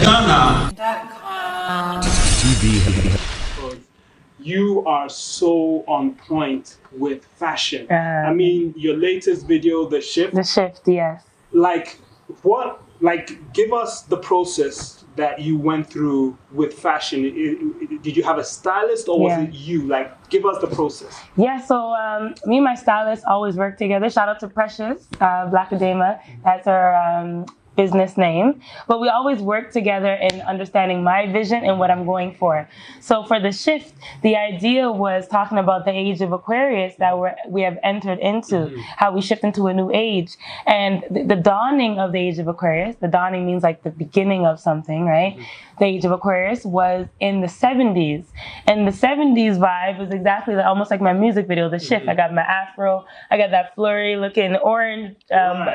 FashionGHANA.com. You are so on point with fashion. I mean, your latest video, The Shift. The Shift, yes. Like, give us the process that you went through with fashion. Did you have a stylist or was it you? Like, give us the process. Yeah, so me and my stylist always work together. Shout out to Precious, Blackadema. That's her business name. But we always work together in understanding my vision and what I'm going for. So for The Shift, the idea was talking about the age of Aquarius that we have entered into, how we shift into a new age. And the dawning of the age of Aquarius, the dawning means like the beginning of something, right? The age of Aquarius was in the 70s. And the 70s vibe was exactly almost like my music video, The Shift. I got my afro, I got that flurry looking orange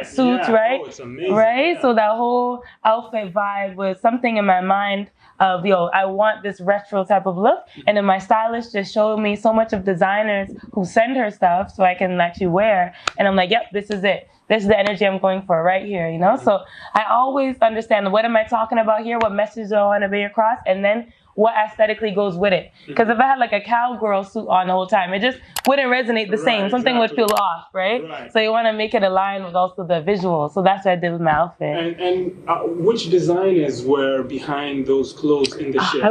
suit, right? Oh, it's amazing. Right? Yeah. So that whole outfit vibe was something in my mind of, I want this retro type of look. And then my stylist just showed me so much of designers who send her stuff so I can actually wear. And I'm like, yep, this is it. This is the energy I'm going for right here, So I always understand, what am I talking about here? What message do I want to be across? And then what aesthetically goes with it. Because if I had like a cowgirl suit on the whole time, it just wouldn't resonate the same. Something would feel off, right? So you want to make it align with also the visual. So that's what I did with my outfit. And which designers were behind those clothes in The Shift? I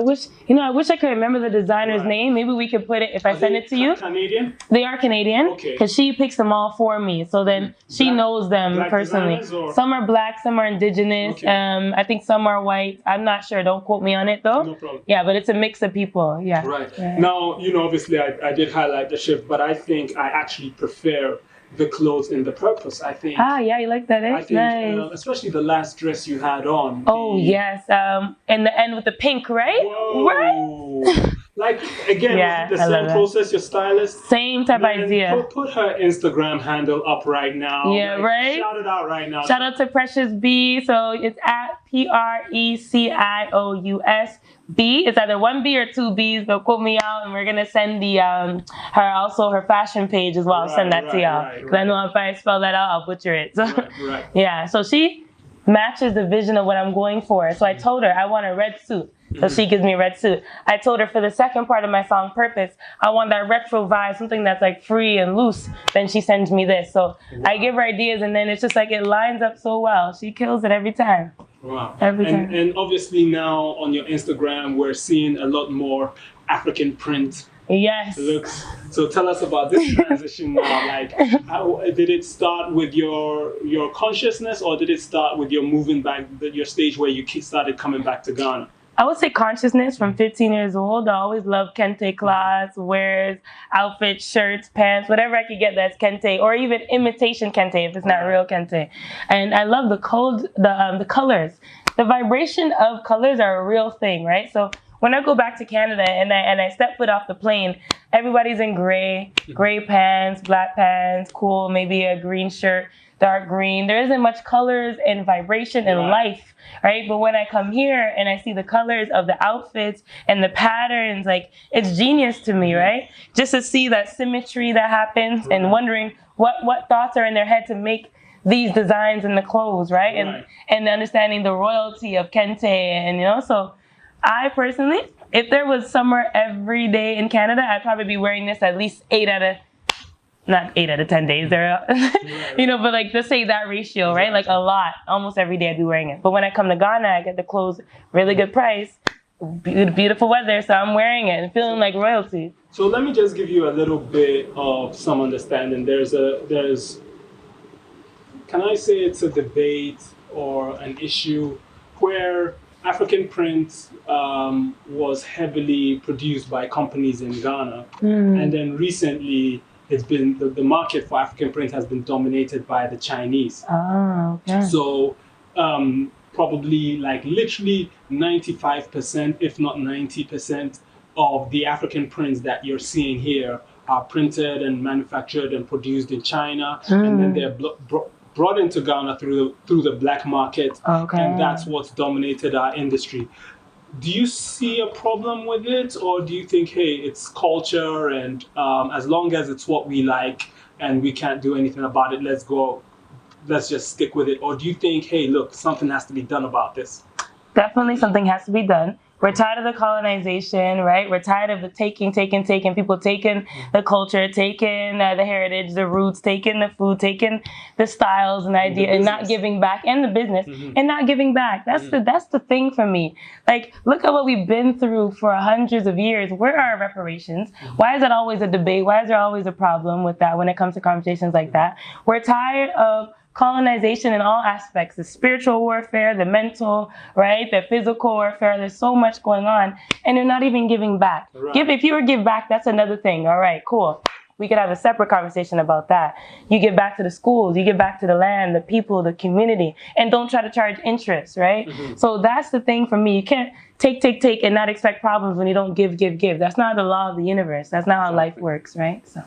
wish I could remember the designer's name. Maybe we could put it, if I send it to you. Canadian? They are Canadian. Okay. Because she picks them all for me. So then she knows them personally. Some are black, some are indigenous. Okay. I think some are white. I'm not sure. Don't quote me on it though. No problem. Yeah, but it's a mix of people. Yeah. Right. Yeah. Now, obviously I did highlight The Shift, but I think I actually prefer the clothes in The Purpose. I think. Yeah, you like that, eh? I think, Nice. especially the last dress you had on. Oh, yes. And the end with the pink, right? Whoa. Right? Like, again, was it the same process, your stylist? Same type idea. Put her Instagram handle up right now. Yeah, right? Shout it out right now. Shout out to Precious B. So it's at PRECIOUS B. It's either one B or two B's. They'll quote me out, and we're gonna send the her fashion page as well. I'll send that to y'all. Because I know if I spell that out, I'll butcher it. So yeah. So she matches the vision of what I'm going for. So I told her I want a red suit. So she gives me a red suit. I told her for the second part of my song, Purpose, I want that retro vibe, something that's like free and loose. Then she sends me this. So I give her ideas, and then it's just like it lines up so well. She kills it every time. Wow. Every time. And obviously now on your Instagram, we're seeing a lot more African print looks. So tell us about this transition now. Like, how did it start with your consciousness, or did it start with your moving back, your stage where you started coming back to Ghana? I would say consciousness. From 15 years old, I always loved kente cloths, wears, outfits, shirts, pants, whatever I could get that's kente, or even imitation kente if it's not real kente. And I love the colors. The vibration of colors are a real thing, right? So when I go back to Canada and I step foot off the plane, everybody's in gray pants, black pants, cool, maybe a green shirt, dark green. There isn't much colors and vibration and life, right? But when I come here and I see the colors of the outfits and the patterns, like, it's genius to me, right? Just to see that symmetry that happens and wondering what thoughts are in their head to make these designs in the clothes, right? And understanding the royalty of kente, and so I personally, if there was summer every day in Canada, I'd probably be wearing this at least not 8 out of 10 days there, but like, let's say that ratio, right? Like a lot, almost every day I'd be wearing it. But when I come to Ghana, I get the clothes really good price, beautiful weather, so I'm wearing it and feeling like royalty. So let me just give you a little bit of some understanding. Can I say it's a debate or an issue where African print was heavily produced by companies in Ghana, and then recently it's been the market for African print has been dominated by the Chinese. Oh, okay. So probably like literally 95%, if not 90%, of the African prints that you're seeing here are printed and manufactured and produced in China, and then they're brought into Ghana through the black market, and that's what's dominated our industry. Do you see a problem with it, or do you think, hey, it's culture, and as long as it's what we like and we can't do anything about it, let's just stick with it? Or do you think, hey, look, something has to be done about this? Definitely something has to be done. We're tired of the colonization, right? We're tired of the taking, people taking the culture, taking the heritage, the roots, taking the food, taking the styles and idea, and not giving back, and the business, and not giving back. That's the thing for me. Like, look at what we've been through for hundreds of years. Where are our reparations? Why is that always a debate? Why is there always a problem with that when it comes to conversations like that? We're tired of colonization in all aspects, the spiritual warfare, the mental, right, the physical warfare. There's so much going on, and they're not even giving back. Right. If you were give back, that's another thing. All right, cool. We could have a separate conversation about that. You give back to the schools, you give back to the land, the people, the community, and don't try to charge interest, right? So that's the thing for me. You can't take, and not expect problems when you don't give. That's not the law of the universe. That's not how life works, right? So.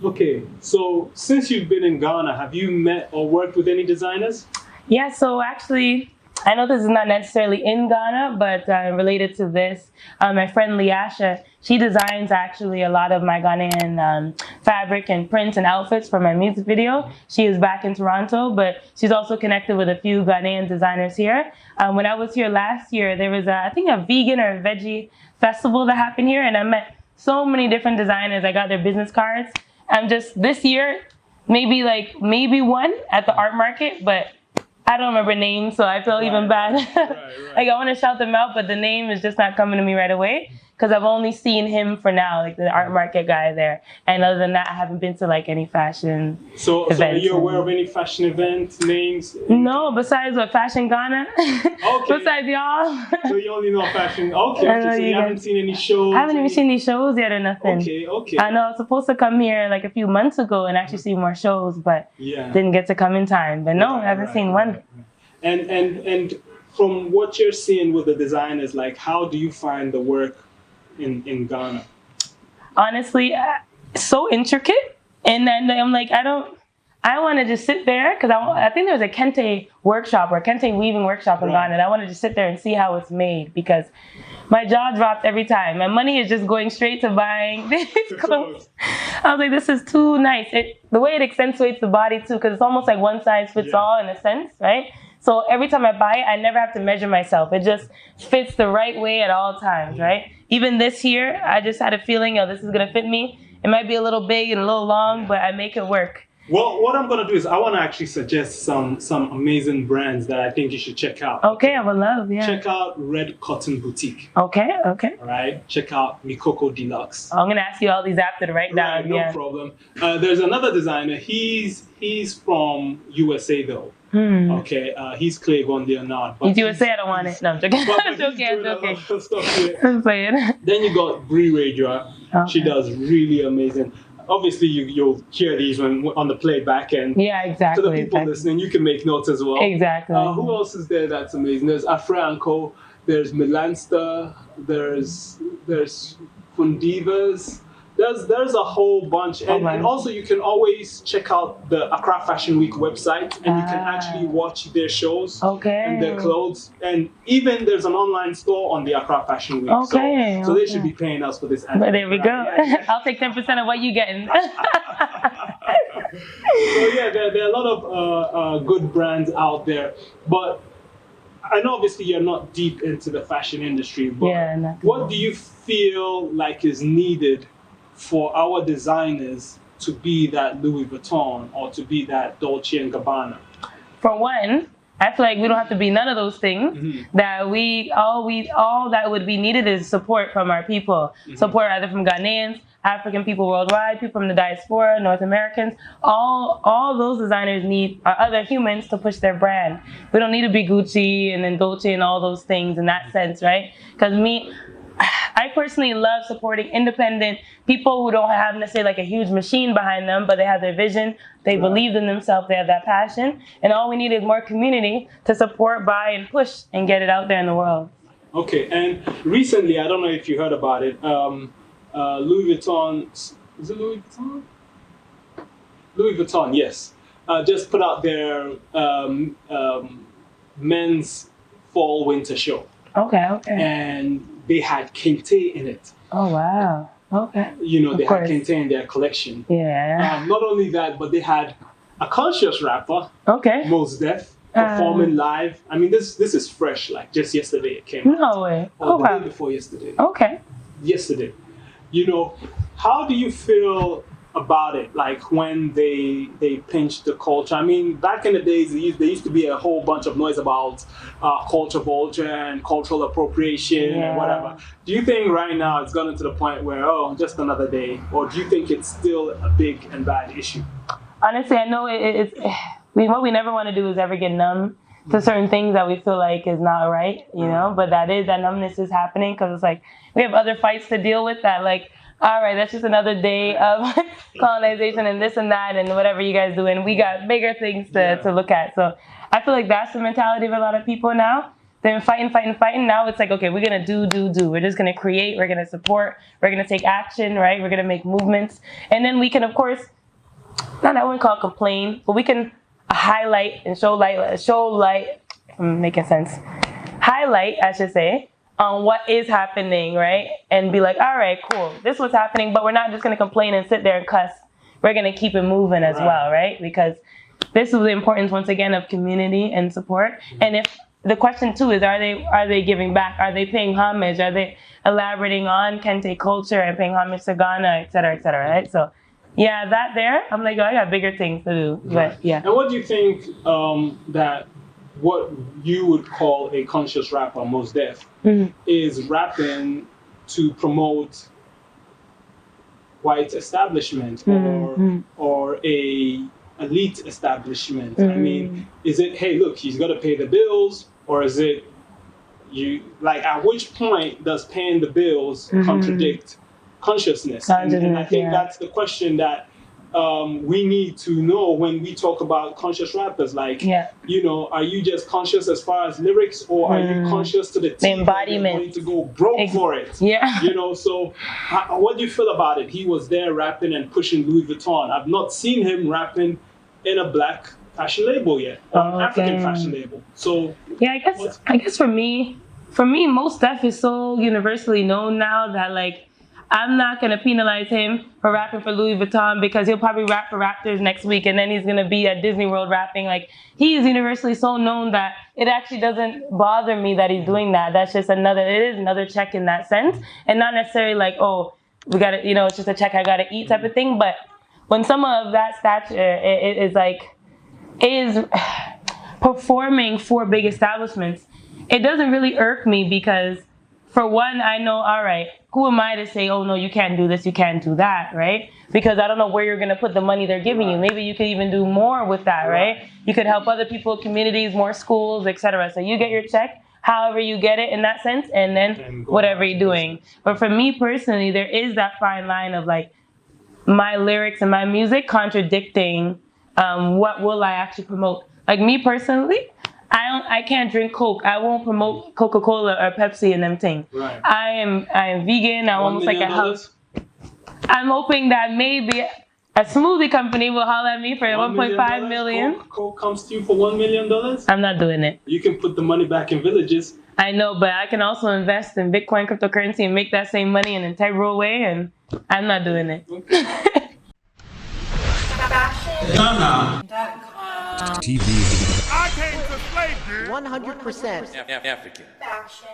Okay, so since you've been in Ghana, have you met or worked with any designers? Yeah, so actually, I know this is not necessarily in Ghana, but related to this, my friend Liasha, she designs actually a lot of my Ghanaian fabric and prints and outfits for my music video. She is back in Toronto, but she's also connected with a few Ghanaian designers here. When I was here last year, there was, I think, a vegan or a veggie festival that happened here, and I met so many different designers. I got their business cards. I'm just, this year, maybe one at the art market, but I don't remember names, so I feel even bad. Right. Like, I want to shout them out, but the name is just not coming to me right away, because I've only seen him for now, like the art market guy there. And other than that, I haven't been to like any fashion events. So are you aware of any fashion event names? No, besides what, Fashion Ghana? Okay. Besides y'all? So you only know fashion. Okay, so you haven't seen any shows? I haven't even seen any shows yet or nothing. Okay. I know I was supposed to come here like a few months ago and actually see more shows, but didn't get to come in time. But no, I haven't seen one. And from what you're seeing with the designers, like, how do you find the work in Ghana? Honestly, so intricate, and then I'm like, I want to just sit there, because I think there was a kente workshop or a kente weaving workshop in Ghana, and I want to just sit there and see how it's made, because my jaw dropped every time. My money is just going straight to buying these clothes. I was like, this is too nice. The way it accentuates the body too, because it's almost like one size fits all in a sense, right? So every time I buy it, I never have to measure myself. It just fits the right way at all times, right? Even this year, I just had a feeling, this is gonna fit me. It might be a little big and a little long, but I make it work. Well, what I'm gonna do is I want to actually suggest some amazing brands that I think you should check out. Okay, I would love, Check out Red Cotton Boutique. Okay. All right. Check out Mikoko Deluxe. I'm gonna ask you all these after to write down. No problem. There's another designer. He's from USA though. Okay, he's Claygon Leonard. He's USA, I don't want it. No, I'm joking. I'm joking. I'm playing. Then you got Bree Radra. She does really amazing. Obviously, you'll hear these on the playback, and exactly. To the people listening, you can make notes as well. Exactly. Who else is there that's amazing? There's Afra & Co. There's Milanster. There's Fundivas. There's a whole bunch, and also you can always check out the Accra Fashion Week website, and you can actually watch their shows and their clothes, and even there's an online store on the Accra Fashion Week. So they should be paying us for this. But there we go. I'll take 10% of what you getting. So there are a lot of good brands out there, but I know obviously you're not deep into the fashion industry, but what do you feel like is needed for our designers to be that Louis Vuitton or to be that Dolce & Gabbana? For one, I feel like we don't have to be none of those things. That all that would be needed is support from our people. Support either from Ghanaians, African people worldwide, people from the diaspora, North Americans. All those designers need are other humans to push their brand. We don't need to be Gucci and then Dolce and all those things in that sense, right? Because I personally love supporting independent people who don't have necessarily like a huge machine behind them, but they have their vision, they believe in themselves, they have that passion, and all we need is more community to support, buy, and push and get it out there in the world. Okay, and recently, I don't know if you heard about it, Louis Vuitton, is it Louis Vuitton? Louis Vuitton, yes. Just put out their men's fall-winter show. Okay. And they had kente in it. Oh, wow. Okay. They had kente in their collection. Yeah. Not only that, but they had a conscious rapper. Okay. Mos Def. performing live. I mean, this is fresh. Like just yesterday it came out. No way. Or the wow. day before yesterday. Okay. Yesterday. You know, how do you feel about it? Like when they pinched the culture. I mean, back in the days, there used to be a whole bunch of noise about culture vulture and cultural appropriation and whatever. Do you think right now it's gotten to the point where, oh, just another day? Or do you think it's still a big and bad issue? Honestly, I know what we never want to do is ever get numb to certain things that we feel like is not right, you know, but that numbness is happening because it's like we have other fights to deal with that, like, all right, that's just another day of colonization and this and that and whatever you guys do, and we got bigger things to look at. So I feel like that's the mentality of a lot of people now. They're fighting. Now it's like, okay, we're going to do. We're just going to create. We're going to support. We're going to take action, right? We're going to make movements. And then we can, of course, not I wouldn't call it complain, but we can highlight and show light, if I'm making sense. Highlight, I should say, on what is happening, right? And be like, all right, cool. This was happening, but we're not just going to complain and sit there and cuss. We're going to keep it moving as well, right? Because this is the importance, once again, of community and support. And if the question too is, are they giving back? Are they paying homage? Are they elaborating on Kente culture and paying homage to Ghana, et cetera, right? So yeah, that there, I'm like, oh, I got bigger things to do. But yeah. And what do you think that what you would call a conscious rapper, Mos Def, is rapping to promote white establishment or a elite establishment? I mean, is it, hey, look, he's got to pay the bills, or is it at which point does paying the bills contradict consciousness? And I think that's the question that we need to know when we talk about conscious rappers. Like, you know, are you just conscious as far as lyrics, or are you conscious to the embodiment? Wanting to go broke for it. Yeah. You know, so what do you feel about it? He was there rapping and pushing Louis Vuitton. I've not seen him rapping in a black fashion label yet, or an African fashion label. So yeah, I guess for me, Mos Def is so universally known now that, like, I'm not going to penalize him for rapping for Louis Vuitton because he'll probably rap for Raptors next week and then he's going to be at Disney World rapping. Like, he is universally so known that it actually doesn't bother me that he's doing that. That's just it is another check in that sense. And not necessarily like, oh, we got to, you know, it's just a check I got to eat type of thing. But when someone of that stature is performing for big establishments, it doesn't really irk me because, for one, I know, all right, who am I to say, oh, no, you can't do this, you can't do that, right? Because I don't know where you're going to put the money they're giving you. Maybe you could even do more with that, right? You could help other people, communities, more schools, etc. So you get your check, however you get it in that sense, and then whatever you're doing. But for me personally, there is that fine line of, like, my lyrics and my music contradicting what will I actually promote. Like, me personally, I can't drink Coke. I won't promote Coca-Cola or Pepsi and them things. Right. I am vegan. I'm almost like a health. I'm hoping that maybe a smoothie company will holler at me for $1.5 million. Coke comes to you for $1 million? I'm not doing it. You can put the money back in villages. I know, but I can also invest in Bitcoin cryptocurrency and make that same money in an integral way, and I'm not doing it. FashionGHANA.com. TV. I came to slave 100% African. Fashion.